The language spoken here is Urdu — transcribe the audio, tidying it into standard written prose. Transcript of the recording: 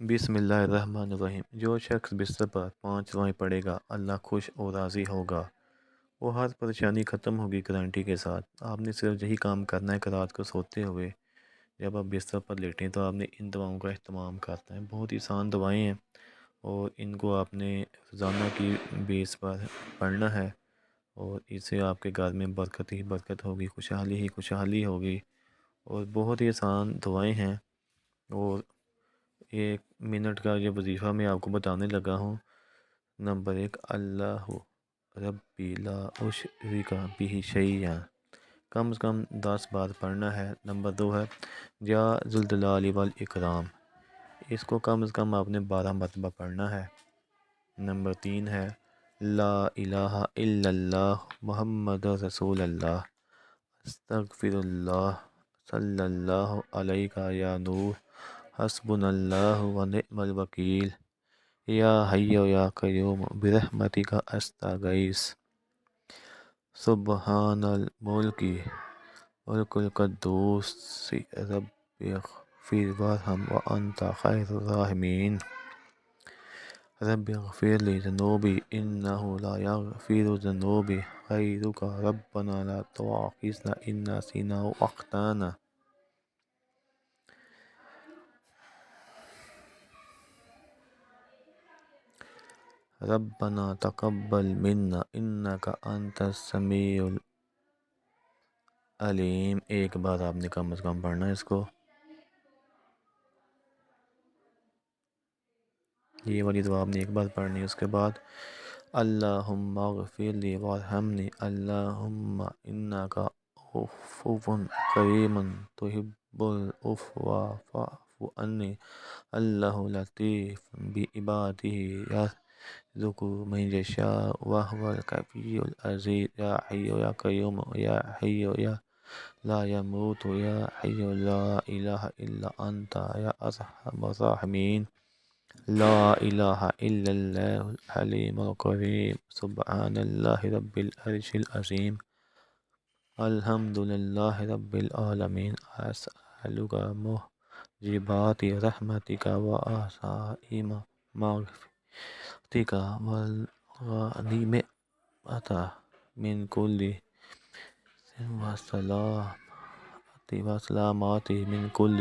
بسم اللہ الرحمن الرحیم۔ جو شخص بستر پر 5 دعائیں پڑھے گا اللہ خوش اور راضی ہوگا، وہ ہر پریشانی ختم ہوگی گارنٹی کے ساتھ۔ آپ نے صرف یہی کام کرنا ہے کہ رات کو سوتے ہوئے جب آپ بستر پر لیٹیں تو آپ نے ان دعاؤں کا اہتمام کرنا ہے۔ بہت ہی آسان دعائیں ہیں اور ان کو آپ نے روزانہ کی بیس پر پڑھنا ہے، اور اس سے آپ کے گھر میں برکت ہی برکت ہوگی، خوشحالی ہی خوشحالی ہوگی، اور بہت ہی آسان دعائیں ہیں۔ اور 1 منٹ کا یہ وظیفہ میں آپ کو بتانے لگا ہوں۔ نمبر 1، اللہ ربی لا اشرک بہ شیئا، کم از کم 10 بار پڑھنا ہے۔ نمبر 2 ہے یا ذوالجلال والاکرام، اس کو کم از کم آپ نے 12 مرتبہ پڑھنا ہے۔ نمبر 3 ہے لا الہ الا اللہ محمد رسول اللہ، استغفر اللہ، صلی اللہ علیہ یا نور، حسبنا اللہ و نعم الوکیل، یا حی یا قیوم برحمتک استغیث، سبحان الملک ملک القدوس رب اغفر وارحم وانت خیر الراحمین، رب اغفر لی ذنوبی انہ لا یغفر الذنوب غیرک، ربنا لا تؤاخذنا ان نسینا او اخطأنا، ربنا تقبل منا انک انت السمیع العلیم۔ 1 بار آپ نے کم از کم پڑھنا ہے اس کو۔ یہ والی دعا آپ نے 1 بار پڑھنی ہے۔ اس کے بعد اللہم اغفر لی وارحمنی، اللہم انک عفو کریم تحب العفو فاعف عنی، اللہ لطیف بعبادہ یرزق من یشاء وہو القوی العزیز، یا حی یا قیوم یا حی یا لا یموت یا حی لا الہ الا انت یا ارحم الراحمین، لا الہ الا اللہ الحلیم الکریم، سبحان اللہ رب العرش العظیم، الحمد للہ رب العالمین، اسألک موجبات رحمتک و عزائم مغفرتک والغنیمت من کل وسلامات من کل